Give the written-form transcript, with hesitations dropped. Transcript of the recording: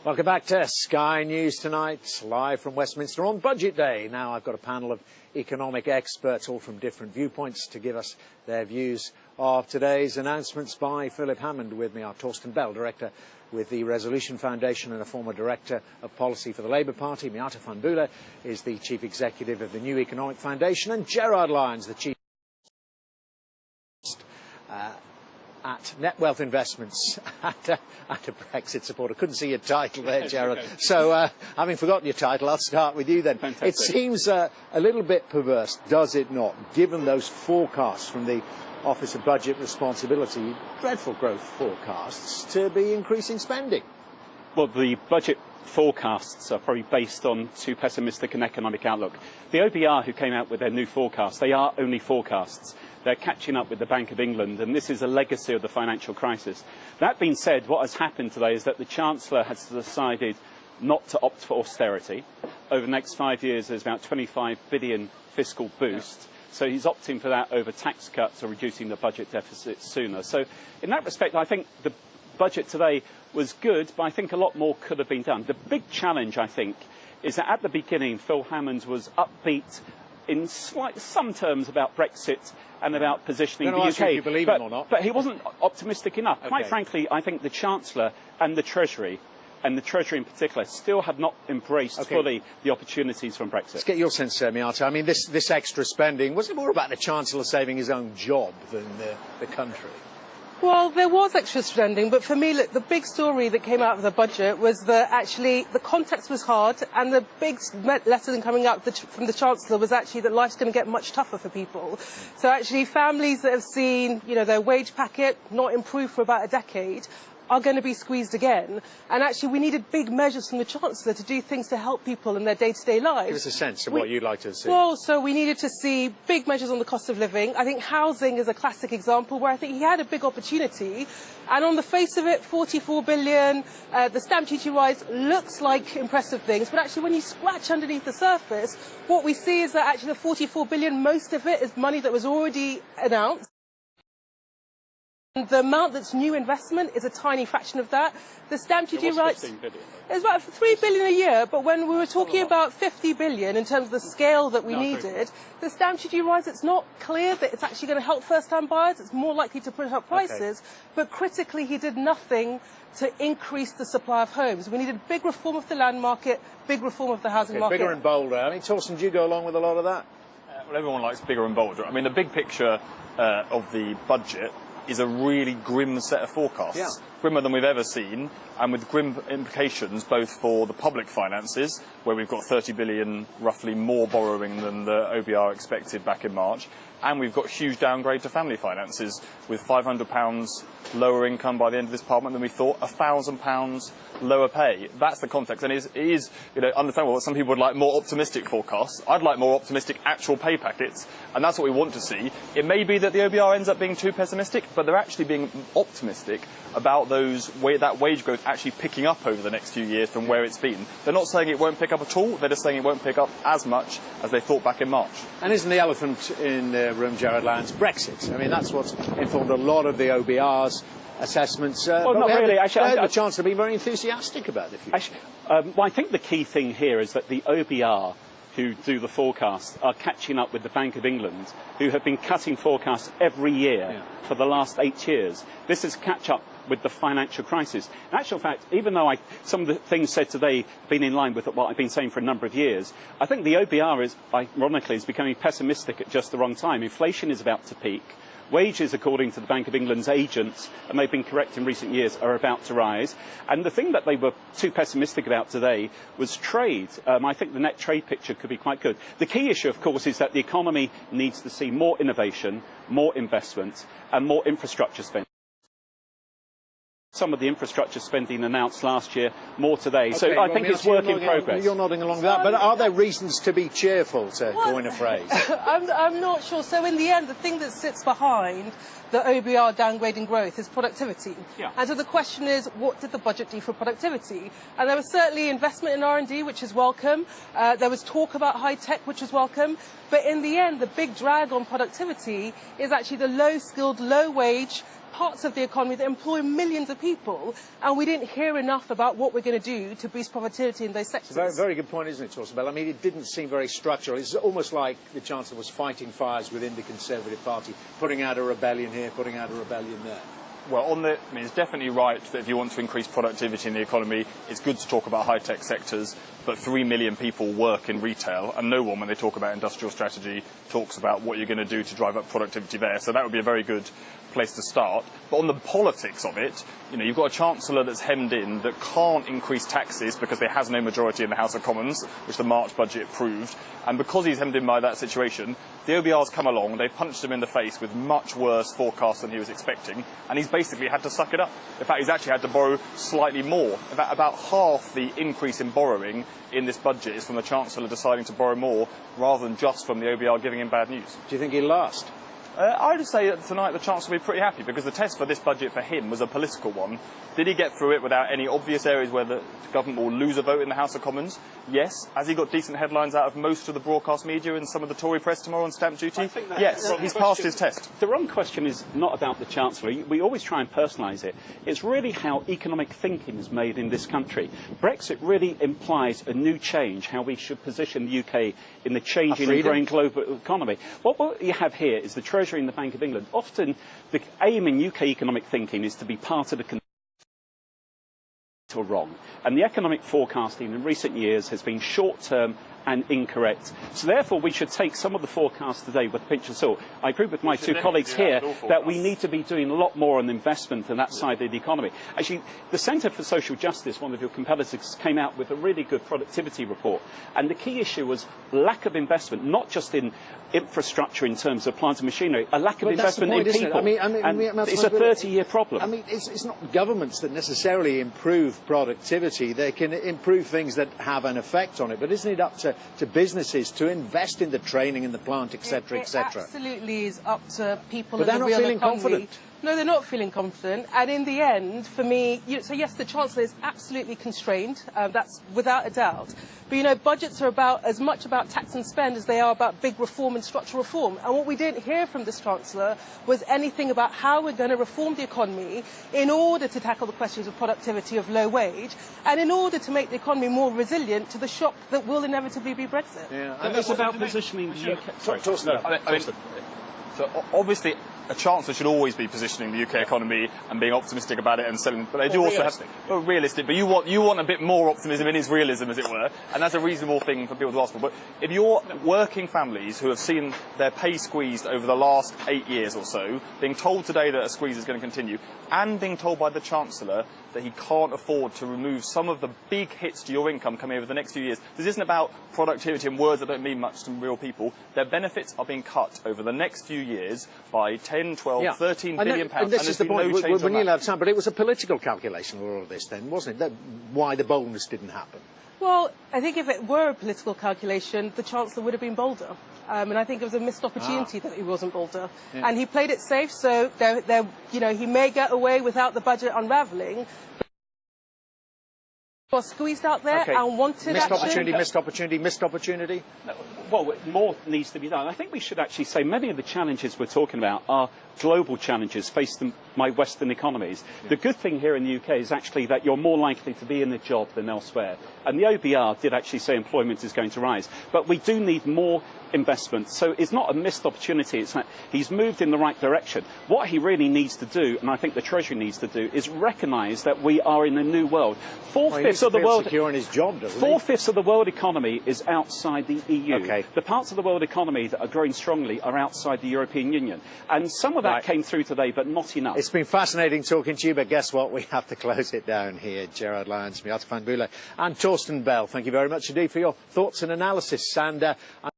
Welcome back to Sky News Tonight, live from Westminster on Budget Day. Now I've got a panel of economic experts, all from different viewpoints, to give us their views of today's announcements. By Philip Hammond, with me are Torsten Bell, Director with the Resolution Foundation and a former Director of Policy for the Labour Party. Miatta Fahnbulleh is the Chief Executive of the New Economic Foundation, and Gerard Lyons, the Chief at Net Wealth Investments at a Brexit supporter. Couldn't see your title there, Gerard. Okay. So, having forgotten your title, I'll start with you then. Fantastic. It seems a little bit perverse, does it not, given those forecasts from the Office of Budget Responsibility, dreadful growth forecasts, to be increasing spending? Well, the budget forecasts are probably based on too pessimistic an economic outlook. The OBR, who came out with their new forecasts, they are only forecasts. They're catching up with the Bank of England, and this is a legacy of the financial crisis. That being said, what has happened today is that the Chancellor has decided not to opt for austerity. Over the next 5 years, there's about 25 billion fiscal boost. So he's opting for that over tax cuts or reducing the budget deficit sooner. So in that respect, I think the budget today was good, but I think a lot more could have been done. The big challenge, I think, is that at the beginning, Phil Hammond was upbeat in some terms about Brexit and about positioning the UK. If you believe him or not. But he wasn't optimistic enough. Okay. Quite frankly, I think the Chancellor and the Treasury in particular, still have not embraced fully the opportunities from Brexit. Let's get your sense, Miatta. I mean, this extra spending, was it more about the Chancellor saving his own job than the country? Well, there was extra spending, but for me, look, the big story that came out of the budget was that actually the context was hard, and the big lesson coming out from the Chancellor was actually that life's going to get much tougher for people. So actually, families that have seen, their wage packet not improve for about a decade are going to be squeezed again. And actually, we needed big measures from the Chancellor to do things to help people in their day-to-day lives. Give us a sense of what you'd like to see. Well, so we needed to see big measures on the cost of living. I think housing is a classic example where I think he had a big opportunity. And on the face of it, 44 billion, the stamp duty rise looks like impressive things. But actually, when you scratch underneath the surface, what we see is that actually the 44 billion, most of it is money that was already announced. The amount that's new investment is a tiny fraction of that. The stamp duty rights is about 3 billion a year, but when we were talking about 50 billion in terms of the scale that we needed, the stamp duty rise, it's not clear that it's actually going to help first-time buyers. It's more likely to put up prices. But critically, he did nothing to increase the supply of homes. We needed big reform of the land market, big reform of the housing market. Bigger and bolder. I mean, Torsten, do you go along with a lot of that? Well, everyone likes bigger and bolder. I mean, the big picture of the budget is a really grim set of forecasts. Yeah. Grimmer than we've ever seen, and with grim implications both for the public finances, where we've got 30 billion roughly more borrowing than the OBR expected back in March, and we've got huge downgrade to family finances with £500 lower income by the end of this Parliament than we thought, £1,000 lower pay. That's the context, and it is understandable that some people would like more optimistic forecasts. I'd like more optimistic actual pay packets, and that's what we want to see. It may be that the OBR ends up being too pessimistic, but they're actually being optimistic about that wage growth actually picking up over the next few years from where it's been. They're not saying it won't pick up at all, they're just saying it won't pick up as much as they thought back in March. And isn't the elephant in the room, Gerard Lyons, Brexit? I mean, that's what's informed a lot of the OBR's assessments. Well, not really. Actually, I had the chance to be very enthusiastic about the future. Well, I think the key thing here is that the OBR, who do the forecasts, are catching up with the Bank of England, who have been cutting forecasts every year for the last 8 years. This is catch up with the financial crisis. In actual fact, even though some of the things said today have been in line with what I've been saying for a number of years, I think the OBR ironically, is becoming pessimistic at just the wrong time. Inflation is about to peak. Wages, according to the Bank of England's agents, and they've been correct in recent years, are about to rise. And the thing that they were too pessimistic about today was trade. I think the net trade picture could be quite good. The key issue, of course, is that the economy needs to see more innovation, more investment, and more infrastructure spending. Some of the infrastructure spending announced last year, more today. Okay, so I think it's work in progress. You're nodding along with that, but are there reasons to be cheerful, to coin a phrase? I'm not sure. So in the end, the thing that sits behind the OBR downgrading growth is productivity. Yeah. And so the question is, what did the budget do for productivity? And there was certainly investment in R&D, which is welcome. There was talk about high tech, which is welcome. But in the end, the big drag on productivity is actually the low-skilled, low-wage parts of the economy that employ millions of people, and we didn't hear enough about what we're going to do to boost productivity in those sectors. It's a very good point, isn't it, Torsten Bell? I mean, it didn't seem very structural. It's almost like the Chancellor was fighting fires within the Conservative Party, putting out a rebellion here, putting out a rebellion there. Well, it's definitely right that if you want to increase productivity in the economy, it's good to talk about high-tech sectors, but 3 million people work in retail, and no one, when they talk about industrial strategy, talks about what you're going to do to drive up productivity there. So that would be a very good place to start. But on the politics of it, you've got a Chancellor that's hemmed in, that can't increase taxes because there has no majority in the House of Commons, which the March budget proved. And because he's hemmed in by that situation, the OBR's come along, they've punched him in the face with much worse forecasts than he was expecting, and he's basically had to suck it up. In fact, he's actually had to borrow slightly more. In fact, about half the increase in borrowing in this budget is from the Chancellor deciding to borrow more, rather than just from the OBR giving him bad news. Do you think he'll last? I would say that tonight the Chancellor will be pretty happy, because the test for this budget for him was a political one. Did he get through it without any obvious areas where the government will lose a vote in the House of Commons? Yes. Has he got decent headlines out of most of the broadcast media and some of the Tory press tomorrow on stamp duty? Yes, he's passed his test. The wrong question is not about the Chancellor. We always try and personalise it. It's really how economic thinking is made in this country. Brexit really implies a new change, how we should position the UK in the changing and growing global economy. What you have here is the Treasury and the Bank of England. Often the aim in UK economic thinking is to be part of the or wrong. And the economic forecasting in recent years has been short-term and incorrect. So therefore we should take some of the forecasts today with a pinch of salt. I agree with my two colleagues here that we need to be doing a lot more on investment and that side of the economy. Actually, the Centre for Social Justice, one of your competitors, came out with a really good productivity report. And the key issue was lack of investment, not just in infrastructure in terms of plant and machinery, a lack of investment in people. It's a 30-year problem. I mean, it's not governments that necessarily improve productivity. They can improve things that have an effect on it. But isn't it up to businesses to invest in the training in the plant, etc., etc.? It absolutely is up to people. But they're not feeling confident. No, they're not feeling confident. And in the end, for me, so yes, the Chancellor is absolutely constrained. That's without a doubt. But, budgets are as much about tax and spend as they are about big reform and structural reform. And what we didn't hear from this Chancellor was anything about how we're going to reform the economy in order to tackle the questions of productivity, of low wage, and in order to make the economy more resilient to the shock that will inevitably be Brexit. Yeah, and it's about positioning the UK. Sorry, so obviously, a Chancellor should always be positioning the UK economy and being optimistic about it and selling. But they do also have realistic. But you want a bit more optimism in his realism, as it were, and that's a reasonable thing for people to ask for. But if you're working families who have seen their pay squeezed over the last 8 years or so, being told today that a squeeze is going to continue, and being told by the Chancellor that he can't afford to remove some of the big hits to your income coming over the next few years. This isn't about productivity and words that don't mean much to real people. Their benefits are being cut over the next few years by 10, 12, 13 billion pounds. And this is the point. We're nearly out of time, but it was a political calculation with all of this then, wasn't it? Why the boldness didn't happen. Well, I think if it were a political calculation, the Chancellor would have been bolder. And I think it was a missed opportunity that he wasn't bolder. Yeah. And he played it safe, so he may get away without the budget unravelling. Was squeezed out there and wanted missed opportunity. Well, more needs to be done. I think we should actually say many of the challenges we're talking about are global challenges faced by Western economies. Yeah. The good thing here in the UK is actually that you're more likely to be in a job than elsewhere. And the OBR did actually say employment is going to rise. But we do need more investment. So it's not a missed opportunity. It's that he's moved in the right direction. What he really needs to do, and I think the Treasury needs to do, is recognise that we are in a new world. Four-fifths of the world securing his job, doesn't he? Four-fifths of the world economy is outside the EU. Okay. The parts of the world economy that are growing strongly are outside the European Union. And some of that came through today, but not enough. It's been fascinating talking to you, but guess what? We have to close it down here. Gerard Lyons, Miatta Fahnbulleh and Torsten Bell, thank you very much indeed for your thoughts and analysis. And